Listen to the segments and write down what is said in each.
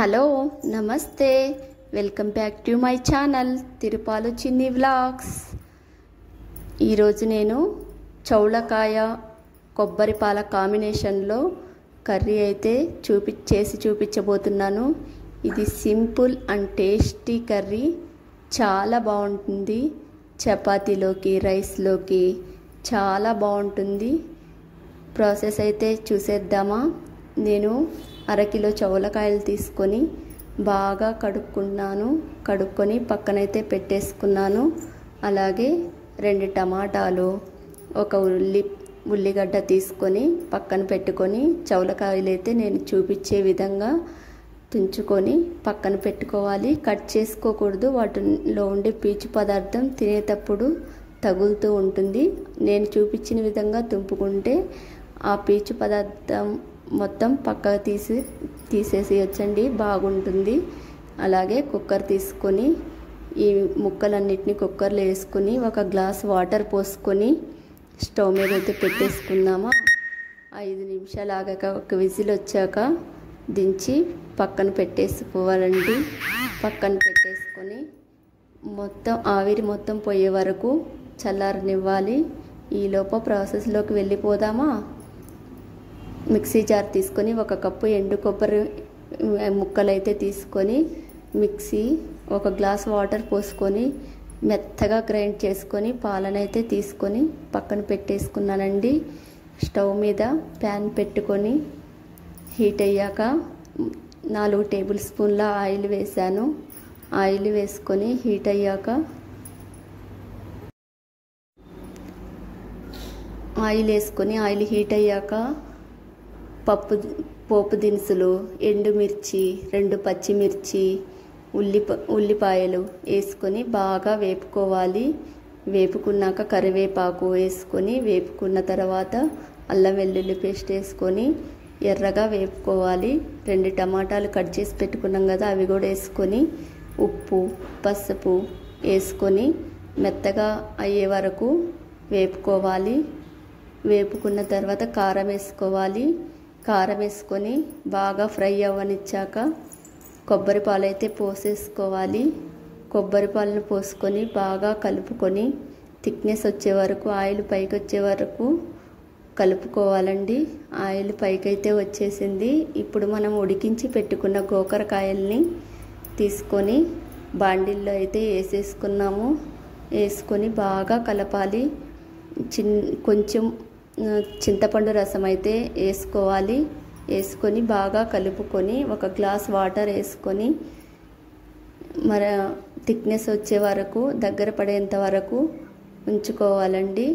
Hello నమస్తే welcome back to my channel Tirupalu చిన్ని vlogs. ఈరోజు నేను చౌళకాయ కొబ్బరి పాల కాంబినేషన్లో కర్రీ అయితే చేసి చూపించబోతున్నాను. ఇది సింపుల్ అండ్ టేస్టీ కర్రీ, చాలా బాగుంటుంది. చపాతీలోకి రైస్లోకి చాలా బాగుంటుంది. ప్రాసెస్ అయితే చూసేద్దామా. నేను అరకిలో చౌళకాయలు తీసుకొని బాగా కడుక్కొని పక్కనైతే పెట్టేసుకున్నాను. అలాగే 2 టమాటాలు, ఒక ఉల్లిగడ్డ తీసుకొని పక్కన పెట్టుకొని చౌళకాయలు అయితే నేను చూపించే విధంగా తుంచుకొని పక్కన పెట్టుకోవాలి. కట్ చేసుకోకూడదు, వాటిలో ఉండే పీచు పదార్థం తినేటప్పుడు తగులుతూ ఉంటుంది. నేను చూపించిన విధంగా తుంపుకుంటే ఆ పీచు పదార్థం మొత్తం పక్కకు తీసేసి వచ్చండి, బాగుంటుంది. అలాగే కుక్కర్ తీసుకొని ఈ ముక్కలన్నిటిని కుక్కర్లో వేసుకొని 1 గ్లాస్ వాటర్ పోసుకొని స్టవ్ మీద అయితే పెట్టేసుకుందామా. 5 నిమిషాలు ఆగాక 1 విజిల్ వచ్చాక దించి పక్కన పెట్టేసుకోవాలండి. పక్కన పెట్టేసుకొని మొత్తం ఆవిరి మొత్తం పోయే వరకు చల్లారనివ్వాలి. ఈలోపు ప్రాసెస్లోకి వెళ్ళిపోదామా. మిక్సీ జార్ తీసుకొని 1 కప్పు ఎండు కొబ్బరి ముక్కలు అయితే తీసుకొని మిక్సీ 1 గ్లాస్ వాటర్ పోసుకొని మెత్తగా గ్రైండ్ చేసుకొని పాలనైతే తీసుకొని పక్కన పెట్టేసుకున్నానండి. స్టవ్ మీద ప్యాన్ పెట్టుకొని హీట్ అయ్యాక 4 టేబుల్ స్పూన్ల ఆయిల్ వేసాను. ఆయిల్ వేసుకొని హీట్ అయ్యాక ఆయిల్ హీట్ అయ్యాక పోపు దినుసులు, ఎండుమిర్చి, 2 పచ్చిమిర్చి, ఉల్లిపాయలు వేసుకొని బాగా వేపుకోవాలి. వేపుకున్నాక కరివేపాకు వేసుకొని వేపుకున్న తర్వాత అల్లం వెల్లుల్లి పేస్ట్ వేసుకొని ఎర్రగా వేపుకోవాలి. 2 టమాటాలు కట్ చేసి పెట్టుకున్నాం కదా, అవి కూడా వేసుకొని ఉప్పు పసుపు వేసుకొని మెత్తగా అయ్యే వరకు వేపుకోవాలి. వేపుకున్న తర్వాత కారం వేసుకోవాలి. కారం వేసుకొని బాగా ఫ్రై అవ్వనిచ్చాక కొబ్బరి పాలు అయితే పోసేసుకోవాలి. కొబ్బరి పాలను పోసుకొని బాగా కలుపుకొని థిక్నెస్ వచ్చే వరకు, ఆయిల్ పైకి వచ్చే వరకు కలుపుకోవాలండి. ఆయిల్ పైకి అయితే వచ్చేసింది. ఇప్పుడు మనం ఉడికించి పెట్టుకున్న గోకరకాయల్ని తీసుకొని బాండిల్లో అయితే వేసేసుకున్నాము. వేసుకొని బాగా కలపాలి. కొంచెం చింతపండు రసం అయితే వేసుకోవాలి. వేసుకొని బాగా కలుపుకొని 1 గ్లాస్ వాటర్ వేసుకొని థిక్నెస్ వచ్చే వరకు, దగ్గర పడేంత వరకు ఉంచుకోవాలండి.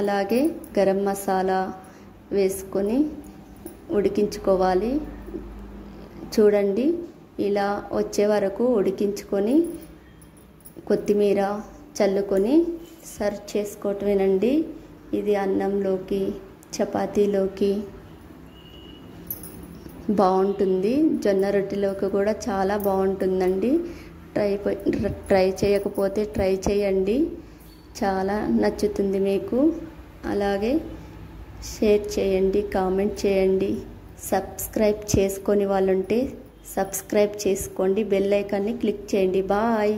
అలాగే గరం మసాలా వేసుకొని ఉడికించుకోవాలి. చూడండి, ఇలా వచ్చే వరకు ఉడికించుకొని కొత్తిమీర చల్లుకొని సర్వ్ చేసుకోవటమేనండి. ఇది అన్నంలోకి చపాతీలోకి బాగుంటుంది. జొన్న రొట్టెలోకి కూడా చాలా బాగుంటుందండి. ట్రై చేయకపోతే ట్రై చేయండి, చాలా నచ్చుతుంది మీకు. అలాగే షేర్ చేయండి, కామెంట్ చేయండి. సబ్స్క్రైబ్ చేసుకొని వాళ్ళుంటే సబ్స్క్రైబ్ చేసుకోండి. బెల్ ఐకాన్ని క్లిక్ చేయండి. బాయ్.